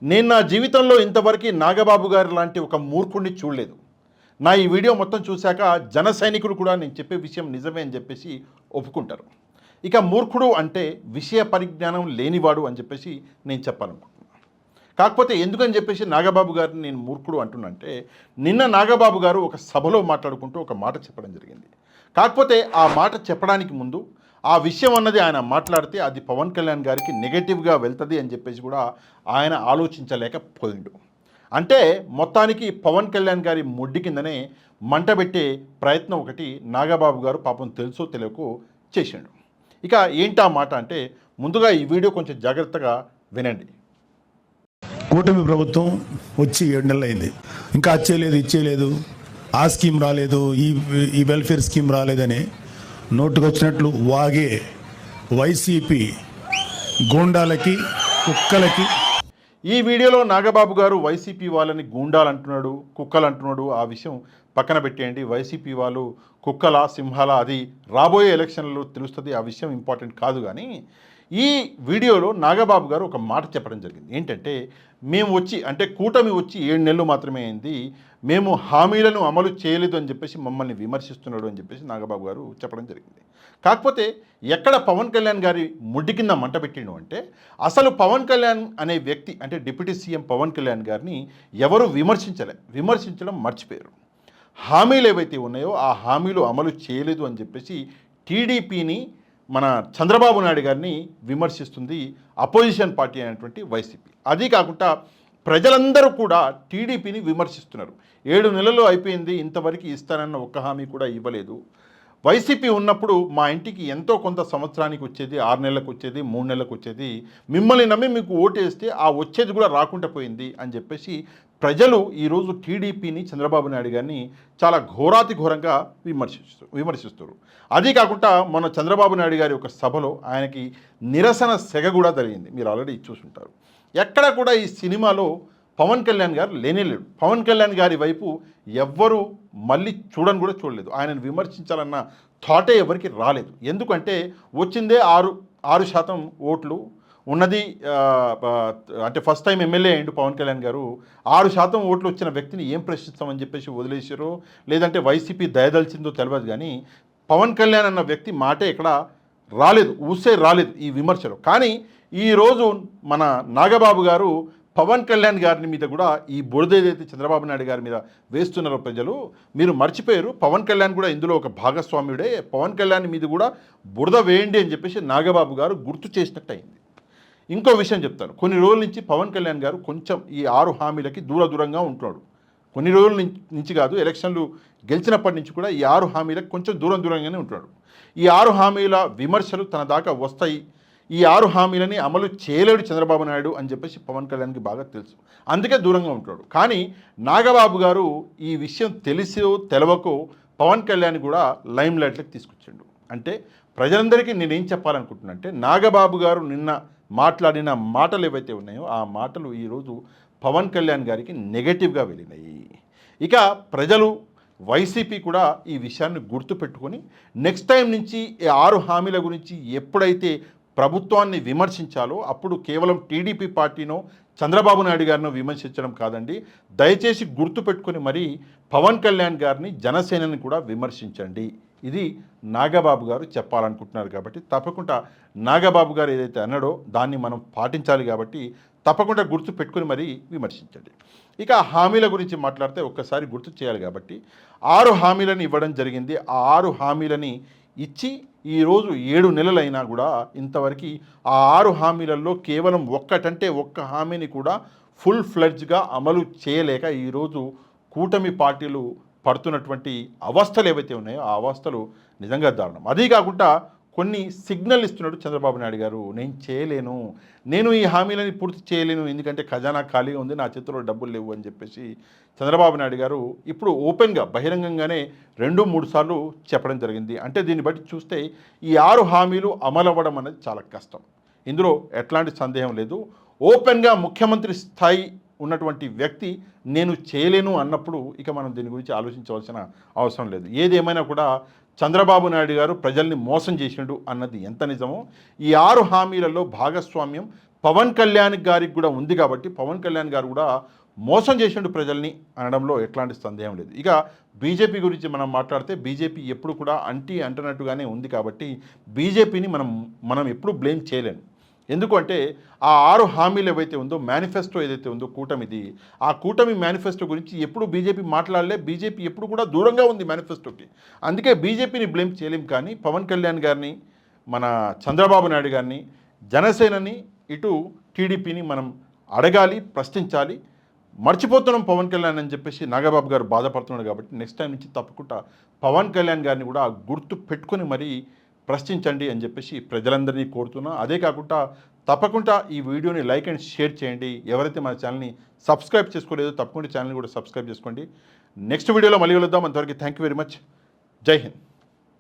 నేను నా జీవితంలో ఇంతవరకు నాగబాబు గారు లాంటి ఒక మూర్ఖుడిని చూడలేదు. నా ఈ వీడియో మొత్తం చూశాక జన సైనికులు కూడా నేను చెప్పే విషయం నిజమే అని చెప్పేసి ఒప్పుకుంటారు. ఇక మూర్ఖుడు అంటే విషయ పరిజ్ఞానం లేనివాడు అని చెప్పేసి నేను చెప్పాలనుకుంటున్నాను. కాకపోతే ఎందుకని చెప్పేసి నాగబాబు గారిని నేను మూర్ఖుడు అంటున్నంటే, నిన్న నాగబాబు గారు ఒక సభలో మాట్లాడుకుంటూ ఒక మాట చెప్పడం జరిగింది. కాకపోతే ఆ మాట చెప్పడానికి ముందు ఆ విషయం అన్నది ఆయన మాట్లాడితే అది పవన్ కళ్యాణ్ గారికి నెగటివ్గా వెళ్తుంది అని చెప్పేసి కూడా ఆయన ఆలోచించలేకపోయిండు. అంటే మొత్తానికి పవన్ కళ్యాణ్ గారి ముడ్డి కిందనే మంట పెట్టే ప్రయత్నం ఒకటి నాగబాబు గారు పాపం తెలుసో తెలియకో చేసిండు. ఇక ఏంటా మాట అంటే, ముందుగా ఈ వీడియో కొంచెం జాగ్రత్తగా వినండి. కూటమి ప్రభుత్వం వచ్చి 7 నెలలు అయింది. ఇంకా అచ్చేయలేదు, ఇచ్చేయలేదు, ఆ స్కీమ్ రాలేదు, ఈ వెల్ఫేర్ స్కీమ్ రాలేదని నోటుకు వచ్చినట్లు వాగే వైసీపీ గూండాలకి, కుక్కలకి. ఈ వీడియోలో నాగబాబు గారు వైసీపీ వాళ్ళని గూండాలు అంటున్నాడు, కుక్కలు అంటున్నాడు. ఆ విషయం పక్కన పెట్టేయండి. వైసీపీ వాళ్ళు కుక్కల, సింహాల అది రాబోయే ఎలక్షన్లలో తెలుస్తుంది. ఆ విషయం ఇంపార్టెంట్ కాదు. కానీ ఈ వీడియోలో నాగబాబు గారు ఒక మాట చెప్పడం జరిగింది. ఏంటంటే, మేము వచ్చి అంటే కూటమి వచ్చి 7 నెలలు మాత్రమే అయింది, మేము హామీలను అమలు చేయలేదు అని చెప్పేసి మమ్మల్ని విమర్శిస్తున్నాడు అని చెప్పేసి నాగబాబు గారు చెప్పడం జరిగింది. కాకపోతే ఎక్కడ పవన్ కళ్యాణ్ గారి ముడ్డి కింద మంట పెట్టిండు అంటే, అసలు పవన్ కళ్యాణ్ అనే వ్యక్తి అంటే డిప్యూటీ సీఎం పవన్ కళ్యాణ్ గారిని ఎవరు విమర్శించడం మర్చిపోయారు. హామీలు ఏవైతే ఉన్నాయో ఆ హామీలు అమలు చేయలేదు అని చెప్పేసి టీడీపీని, మన చంద్రబాబు నాయుడు గారిని విమర్శిస్తుంది అపోజిషన్ పార్టీ అయినటువంటి వైసీపీ. అది కాకుండా ప్రజలందరూ కూడా టీడీపీని విమర్శిస్తున్నారు. 7 నెలలు అయిపోయింది, ఇంతవరకు ఇస్తానన్న ఒక్క హామీ కూడా ఇవ్వలేదు. వైసీపీ ఉన్నప్పుడు మా ఇంటికి ఎంతో కొంత సంవత్సరానికి వచ్చేది, 6 నెలలకు వచ్చేది, 3 నెలలకు వచ్చేది, మిమ్మల్ని నమ్మి మీకు ఓటేస్తే ఆ వచ్చేది కూడా రాకుండా పోయింది అని చెప్పేసి ప్రజలు ఈరోజు టీడీపీని, చంద్రబాబు నాయుడు గారిని చాలా ఘోరాతి ఘోరంగా విమర్శిస్తారు. అది కాకుండా మన చంద్రబాబు నాయుడు గారి ఒక సభలో ఆయనకి నిరసన సెగ కూడా జరిగింది. మీరు ఆల్రెడీ చూసుంటారు. ఎక్కడ కూడా ఈ సినిమాలో పవన్ కళ్యాణ్ గారు లేనేలేడు. పవన్ కళ్యాణ్ గారి వైపు ఎవ్వరూ మళ్ళీ కూడా చూడలేదు. ఆయనను విమర్శించాలన్న థాటే ఎవరికి రాలేదు. ఎందుకంటే వచ్చిందే 6% ఓట్లు ఉన్నది. అంటే ఫస్ట్ టైం ఎమ్మెల్యే అయ్యిండు పవన్ కళ్యాణ్ గారు. 6% ఓట్లు వచ్చిన వ్యక్తిని ఏం ప్రశ్నిస్తామని చెప్పేసి వదిలేసారో, లేదంటే వైసీపీ దయదలిచిందో తెలియదు. కానీ పవన్ కళ్యాణ్ అన్న వ్యక్తి మాటే ఇక్కడ రాలేదు, ఊసే రాలేదు ఈ విమర్శలు. కానీ ఈరోజు మన నాగబాబు గారు పవన్ కళ్యాణ్ గారి మీద కూడా ఈ బురద ఏదైతే చంద్రబాబు నాయుడు గారి మీద వేస్తున్నారో ప్రజలు, మీరు మర్చిపోయారు, పవన్ కళ్యాణ్ కూడా ఇందులో ఒక భాగస్వామ్యుడే, పవన్ కళ్యాణ్ మీద కూడా బురద వేయండి అని చెప్పేసి నాగబాబు గారు గుర్తు చేసినట్టు అయింది. ఇంకో విషయం చెప్తాను. కొన్ని రోజుల నుంచి పవన్ కళ్యాణ్ గారు కొంచెం ఈ 6 హామీలకి దూరంగా ఉంటున్నాడు. కొన్ని రోజుల నుంచి కాదు, ఎలక్షన్లు గెలిచినప్పటి నుంచి కూడా ఈ 6 హామీలకు కొంచెం దూరంగానే ఉంటున్నాడు. ఈ 6 హామీల విమర్శలు తన దాకా వస్తాయి, ఈ 6 హామీలని అమలు చేయలేడు చంద్రబాబు నాయుడు అని చెప్పేసి పవన్ కళ్యాణ్కి బాగా తెలుసు. అందుకే దూరంగా ఉంటాడు. కానీ నాగబాబు గారు ఈ విషయం తెలిసో తెలవకో పవన్ కళ్యాణ్ కూడా లైమ్ లైట్లకు తీసుకొచ్చిండు. అంటే ప్రజలందరికీ నేనేం చెప్పాలనుకుంటున్నా అంటే, నాగబాబు గారు నిన్న మాట్లాడిన మాటలు ఏవైతే ఉన్నాయో ఆ మాటలు ఈరోజు పవన్ కళ్యాణ్ గారికి నెగటివ్గా వెళ్ళినాయి. ఇక ప్రజలు, వైసీపీ కూడా ఈ విషయాన్ని గుర్తుపెట్టుకొని నెక్స్ట్ టైం నుంచి ఈ 6 హామీల గురించి ఎప్పుడైతే ప్రభుత్వాన్ని విమర్శించాలో అప్పుడు కేవలం టీడీపీ పార్టీనో చంద్రబాబు నాయుడు గారినో విమర్శించడం కాదండి, దయచేసి గుర్తుపెట్టుకొని మరీ పవన్ కళ్యాణ్ గారిని, జనసేనని కూడా విమర్శించండి. ఇది నాగబాబు గారు చెప్పాలనుకుంటున్నారు. కాబట్టి తప్పకుండా నాగబాబు గారు ఏదైతే అన్నాడో దాన్ని మనం పాటించాలి. కాబట్టి తప్పకుండా గుర్తు పెట్టుకుని మరీ విమర్శించండి. ఇక హామీల గురించి మాట్లాడితే ఒక్కసారి గుర్తు చేయాలి. కాబట్టి 6 హామీలను ఇవ్వడం జరిగింది. ఆ 6 హామీలని ఇచ్చి ఈరోజు 7 నెలలైనా కూడా ఇంతవరకు ఆ 6 హామీలలో కేవలం ఒక్క హామీని కూడా ఫుల్ ఫ్లెడ్జ్గా అమలు చేయలేక ఈరోజు కూటమి పార్టీలు పడుతున్నటువంటి అవస్థలు ఏవైతే ఉన్నాయో ఆ అవస్థలు నిజంగా దారుణం. అదీ కాకుండా కొన్ని సిగ్నల్ ఇస్తున్నాడు చంద్రబాబు నాయుడు గారు, నేను చేయలేను, నేను ఈ హామీలని పూర్తి చేయలేను, ఎందుకంటే ఖజానా ఖాళీగా ఉంది, నా చేతిలో డబ్బులు లేవు అని చెప్పేసి చంద్రబాబు నాయుడు గారు ఇప్పుడు ఓపెన్గా బహిరంగంగానే 2-3 సార్లు చెప్పడం జరిగింది. అంటే దీన్ని బట్టి చూస్తే ఈ 6 హామీలు అమలు అవ్వడం అనేది చాలా కష్టం. ఇందులో ఎట్లాంటి సందేహం లేదు. ఓపెన్గా ముఖ్యమంత్రి స్థాయి ఉన్నటువంటి వ్యక్తి నేను చేయలేను అన్నప్పుడు ఇక మనం దీని గురించి ఆలోచించవలసిన అవసరం లేదు. ఏదేమైనా కూడా చంద్రబాబు నాయుడు గారు ప్రజల్ని మోసం చేసిండు అన్నది ఎంత నిజమో, ఈ 6 హామీలలో భాగస్వామ్యం పవన్ కళ్యాణ్ గారికి కూడా ఉంది కాబట్టి పవన్ కళ్యాణ్ గారు కూడా మోసం చేసిండు ప్రజల్ని అనడంలో ఎట్లాంటి సందేహం లేదు. ఇక బీజేపీ గురించి మనం మాట్లాడితే బీజేపీ ఎప్పుడు కూడా అంటున్నట్టుగానే ఉంది కాబట్టి బీజేపీని మనం ఎప్పుడు బ్లేమ్ చేయలేము. ఎందుకంటే ఆ 6 హామీలు ఏవైతే ఉందో మేనిఫెస్టో ఏదైతే ఉందో కూటమిది, ఆ కూటమి మేనిఫెస్టో గురించి ఎప్పుడు బీజేపీ మాట్లాడలే. బీజేపీ ఎప్పుడు కూడా దూరంగా ఉంది మేనిఫెస్టోకి. అందుకే బీజేపీని బ్లేమ్ చేయలేం. కానీ పవన్ కళ్యాణ్ గారిని, మన చంద్రబాబు నాయుడు గారిని, జనసేనని, ఇటు టీడీపీని మనం అడగాలి, ప్రశ్నించాలి. మర్చిపోతున్నాం పవన్ కళ్యాణ్ అని చెప్పేసి నాగబాబు గారు బాధపడుతున్నాడు కాబట్టి నెక్స్ట్ టైం నుంచి తప్పకుండా పవన్ కళ్యాణ్ గారిని కూడా గుర్తు పెట్టుకొని మరీ ప్రశ్నించండి అని చెప్పేసి ప్రజలందరినీ కోరుతున్నా. అదే కాకుండా తప్పకుండా ఈ వీడియోని లైక్ అండ్ షేర్ చేయండి. ఎవరైతే మన ఛానల్ని సబ్స్క్రైబ్ చేసుకోలేదో తప్పకుండా ఛానల్ని కూడా సబ్స్క్రైబ్ చేసుకోండి. నెక్స్ట్ వీడియోలో మళ్ళీ కలుద్దాం. అంతవరకు థ్యాంక్ యూ వెరీ మచ్. జై హింద్.